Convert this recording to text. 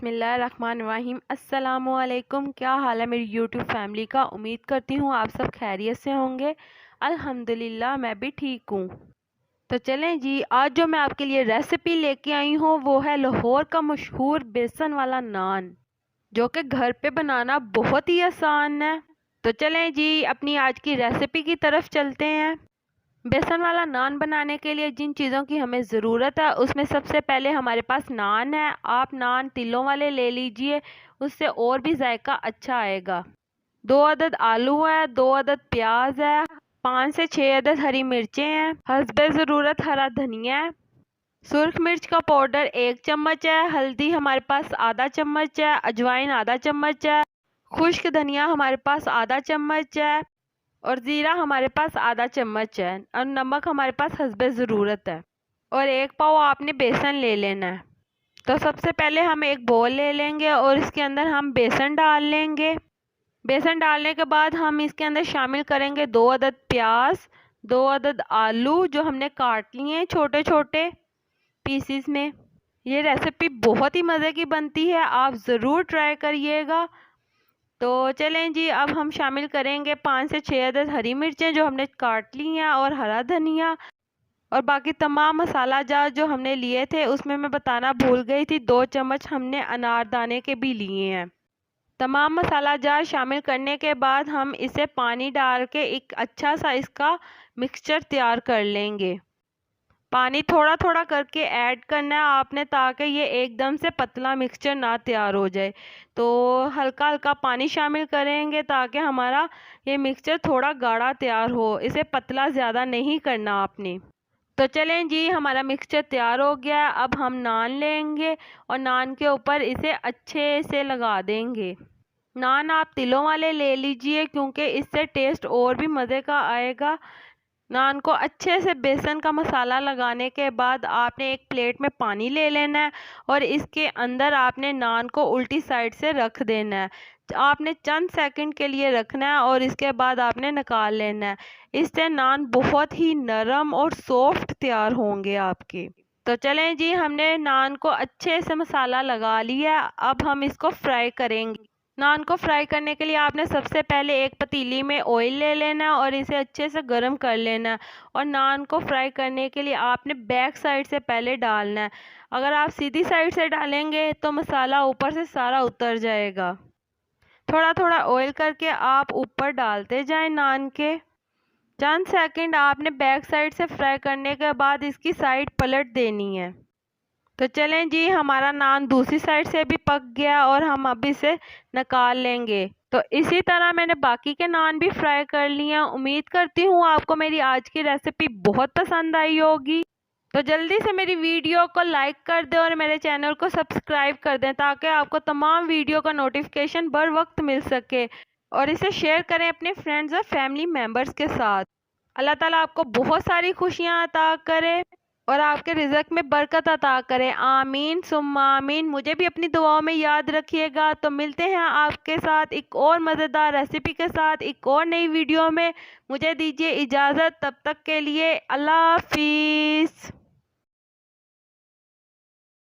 बिस्मिल्लाहिर्रहमानिर्रहीम। अस्सलामुअलैकुम। क्या हाल है मेरी यूट्यूब फैमिली का। उम्मीद करती हूँ आप सब खैरियत से होंगे। अल्हम्दुलिल्लाह मैं भी ठीक हूँ। तो चलें जी, आज जो मैं आपके लिए रेसिपी लेके आई हूँ वो है लाहौर का मशहूर बेसन वाला नान, जो कि घर पे बनाना बहुत ही आसान है। तो चलें जी, अपनी आज की रेसिपी की तरफ चलते हैं। बेसन वाला नान बनाने के लिए जिन चीज़ों की हमें ज़रूरत है उसमें सबसे पहले हमारे पास नान है। आप नान तिलों वाले ले लीजिए, उससे और भी जायका अच्छा आएगा। 2 अदद आलू है, 2 अदद प्याज है, 5 से 6 अदद हरी मिर्चें हैं, हस्बे ज़रूरत हरा धनिया है, सुर्ख मिर्च का पाउडर 1 चम्मच है, हल्दी हमारे पास आधा चम्मच है, अजवाइन आधा चम्मच है, खुश्क धनिया हमारे पास आधा चम्मच है और ज़ीरा हमारे पास आधा चम्मच है और नमक हमारे पास हस्बे ज़रूरत है। और 1 पाव आपने बेसन ले लेना है। तो सबसे पहले हम एक बोल ले लेंगे और इसके अंदर हम बेसन डाल लेंगे। बेसन डालने के बाद हम इसके अंदर शामिल करेंगे 2 अदद प्याज, 2 अदद आलू जो हमने काट लिए हैं छोटे छोटे पीसीस में। ये रेसिपी बहुत ही मज़े की बनती है, आप ज़रूर ट्राई करिएगा। तो चलें जी, अब हम शामिल करेंगे 5 से 6 अदद हरी मिर्चें जो हमने काट ली हैं और हरा धनिया और बाकी तमाम मसाला जार जो हमने लिए थे उसमें मैं बताना भूल गई थी, 2 चम्मच हमने अनारदाने के भी लिए हैं। तमाम मसाला जार शामिल करने के बाद हम इसे पानी डाल के एक अच्छा सा इसका मिक्सचर तैयार कर लेंगे। पानी थोड़ा थोड़ा करके ऐड करना है आपने, ताकि ये एकदम से पतला मिक्सचर ना तैयार हो जाए। तो हल्का हल्का पानी शामिल करेंगे ताकि हमारा ये मिक्सचर थोड़ा गाढ़ा तैयार हो, इसे पतला ज़्यादा नहीं करना आपने। तो चलें जी, हमारा मिक्सचर तैयार हो गया। अब हम नान लेंगे और नान के ऊपर इसे अच्छे से लगा देंगे। नान आप तिलों वाले ले लीजिए क्योंकि इससे टेस्ट और भी मज़े का आएगा। नान को अच्छे से बेसन का मसाला लगाने के बाद आपने एक प्लेट में पानी ले लेना है और इसके अंदर आपने नान को उल्टी साइड से रख देना है। आपने चंद सेकंड के लिए रखना है और इसके बाद आपने निकाल लेना है। इससे नान बहुत ही नरम और सॉफ्ट तैयार होंगे आपके। तो चलें जी, हमने नान को अच्छे से मसाला लगा लिया। अब हम इसको फ्राई करेंगे। नान को फ्राई करने के लिए आपने सबसे पहले एक पतीली में ऑयल ले लेना और इसे अच्छे से गर्म कर लेना और नान को फ्राई करने के लिए आपने बैक साइड से पहले डालना है। अगर आप सीधी साइड से डालेंगे तो मसाला ऊपर से सारा उतर जाएगा। थोड़ा थोड़ा ऑयल करके आप ऊपर डालते जाएं नान के। चंद सेकंड आपने बैक साइड से फ्राई करने के बाद इसकी साइड पलट देनी है। तो चलें जी, हमारा नान दूसरी साइड से भी पक गया और हम अब इसे निकाल लेंगे। तो इसी तरह मैंने बाकी के नान भी फ्राई कर लिए। उम्मीद करती हूँ आपको मेरी आज की रेसिपी बहुत पसंद आई होगी। तो जल्दी से मेरी वीडियो को लाइक कर दें और मेरे चैनल को सब्सक्राइब कर दें ताकि आपको तमाम वीडियो का नोटिफिकेशन बर वक्त मिल सके। और इसे शेयर करें अपने फ्रेंड्स और फैमिली मेम्बर्स के साथ। अल्लाह ताला आपको बहुत सारी खुशियाँ अता करे और आपके रिज़्क में बरकत अता करे। आमीन सुम्मा आमीन। मुझे भी अपनी दुआओं में याद रखिएगा। तो मिलते हैं आपके साथ एक और मज़ेदार रेसिपी के साथ एक और नई वीडियो में। मुझे दीजिए इजाज़त, तब तक के लिए अल्लाह हाफिज़।